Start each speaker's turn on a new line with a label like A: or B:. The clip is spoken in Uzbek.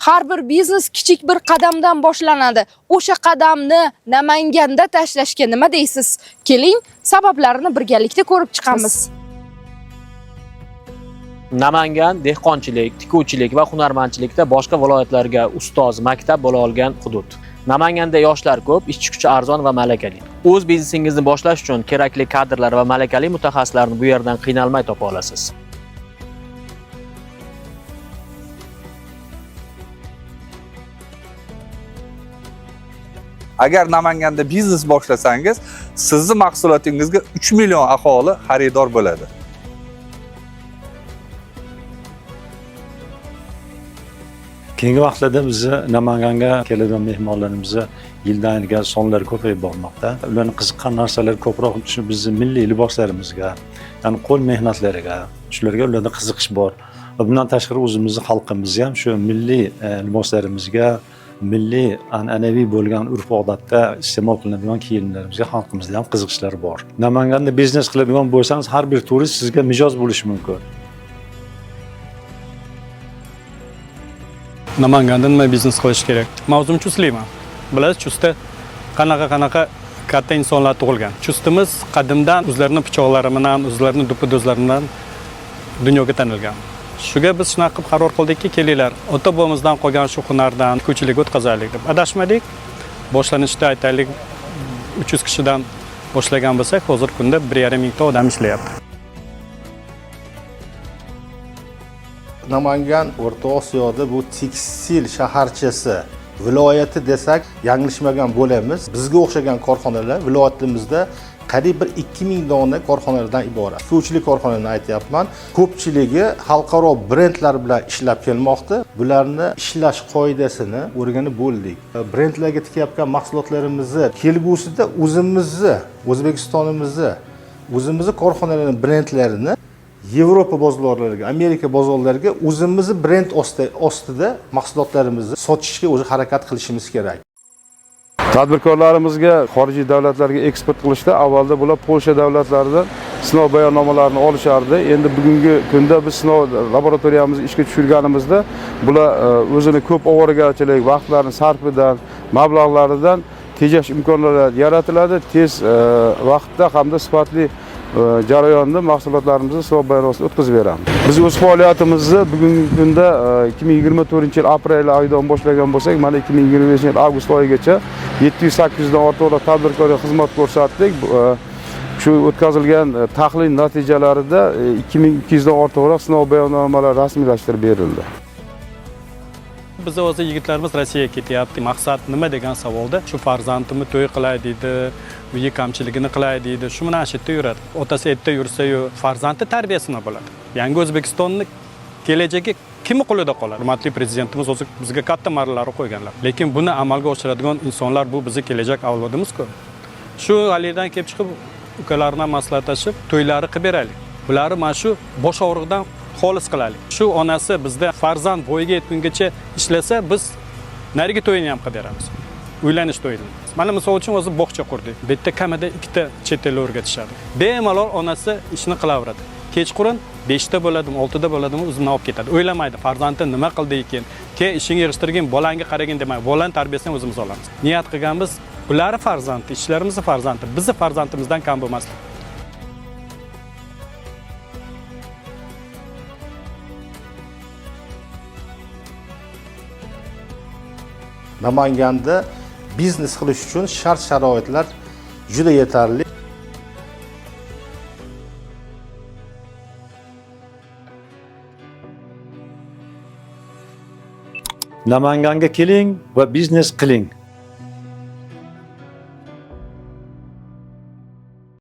A: Har bir biznes kichik bir qadamdan boshlanadi. O'sha qadamni Namanganda tashlashga nima deysiz? Keling, sabablarini birgalikda ko'rib chiqamiz.
B: Namangan dehqonchilik, tikuvchilik va hunarmandchilikda boshqa viloyatlarga ustoz, maktab bo'la olgan hudud. Namanganda yoshlar ko'p, ishchi kuchi arzon va malakali. O'z biznesingizni boshlash uchun kerakli kadrlar va malakali mutaxassislarni bu yerdan qiynalmay topa olasiz.
C: Agar Namanganda biznes boshlasangiz, sizning mahsulotingizga 3 million aholi xaridor bo'ladi.
D: Keyingi vaqtlarda biz Namanganga keladigan mehmonlarimizni yildan yilga sonlari ko'payib bormoqda. Ularning qiziqqan narsalari ko'proq bizning milliy liboslarimizga, ya'ni qo'l mehnatlariga, shularga ularda qiziqish bor. Va bundan tashqari o'zimizning xalqimizga ham shu milliy liboslarimizga, milliy an'anaviy bo'lgan urf-odatda iste'mol qilinadigan kiyimlarimizga xalqimizda ham qiziqishlari bor. Namanganda biznes qiladigan bo'lsangiz, har bir turist sizga mijoz bo'lishi mumkin.
E: Namanganda nima biznes qilish kerak? Mavzum chustliman. Bilasiz, chusta qanaqa katta insonlar tug'ilgan. Chustimiz qadimdan o'zlarining pichoqlari bilan, o'zlarining do'pidozlari bilan dunyoga tanilgan. Shuga biz shunaqa qilib qaror qildikki, kelinglar, ota-bobomizdan qolgan shu hunardan ko'chilik o'tkazaylik deb. Adashmadik. Boshlanishda aytaylik 300 kishidan boshlagan bo'lsak, hozirgi kunda 1,5 mingta odam ishlayapti.
F: Namangan O'rta Osiyoda bu tekstil shaharchasi viloyati desak yanglishmagan bo'lamiz. Bizga o'xshagan korxonalar viloyatimizda qariyb bir 2000 dona korxonalardan iborat. Tikuvchilik korxonalarini aytyapman. Ko'pchiligi xalqaro brendlar bilan ishlab kelmoqda. Bularni ishlash qoidasini o'rganib bo'ldik. Brendlarga tikayotgan mahsulotlarimizni kelgusida o'zimizni korxonalarining brendlarini Yevropa bozorlariga, Amerika bozorlariga o'zimizni brend ostida mahsulotlarimizni sotishga o'zi harakat qilishimiz kerak.
G: Tadbirkorlarimizga xorijiy davlatlarga eksport qilishda avvalda bular Polsha davlatlaridan sinov bayonnomalarini olishardi. Endi bugungi kunda biz sinov laboratoriyamizni ishga tushirganimizda bular o'zini ko'p ovoragarchilik, vaqtlarini sarfidan, mablag'laridan tejash imkonlari yaratiladi. Tez vaqtda hamda sifatli jarayonda mahsulotlarimizni sinov bayonnomasini o'tkazib beramiz. Biz o'z faoliyatimizni bugungi kunda 2024-yil aprel oyidan boshlagan bo'lsak, mana 2025-yil avgust oyigacha 700-800 dan ortiq tadbirkorga xizmat ko'rsatdik. Shu o'tkazilgan tahlil natijalarida 2200 dan ortiq sinov bayonnomalari rasmiylashtirib berildi.
E: Biz o'zi yigitlarimiz Rossiyaga ketyapti. Maqsad nima degan savolda, shu farzandimni to'y qilay deydi, uyi kamchiligini qilay deydi. Shu bilan ashitda yuradi. Otasi erta yursa-yu, farzandi tarbiyasini bo'ladi. Yangi O'zbekistonni kelajagi kimning qo'lida qoladi? Hurmatli prezidentimiz o'zi bizga katta marralar qo'yganlar. Lekin buni amalga oshiradigan insonlar bu bizning kelajak avlodimiz-ku. Shu halidan kelib chiqib ukalardan maslahatlashib, to'ylari qilib beraylik. Bularni mana shu bosh og'riqdan xolis qilaylik. Shu onasi bizda farzand bo'yiga yetgungacha ishlasa, biz nariga to'yini ham qilib beramiz. Uylanish to'yini. Mana misol uchun o'zi bog'cha qurdik. Bu yerda kamida 2 ta chet el o'rgatishadi. Bemalol onasi ishni qilaveradi. Kechqurun 5 ta bo'ladimi, 6 ta bo'ladimi o'zini olib ketadi. O'ylamaydi, farzandi nima qildi ekan, ishingga yig'ishtirgin, bolangga qaragin demaydi. Bolani tarbiyasini o'zimiz olamiz. Niyat qilganmiz, bular farzandi, ishlarimizni farzandi, bizni farzandimizdan kam bo'lmaslik.
F: Namanganda biznes qilish uchun shart-sharoitlar juda yetarli.
D: Namanganga keling va biznes qiling.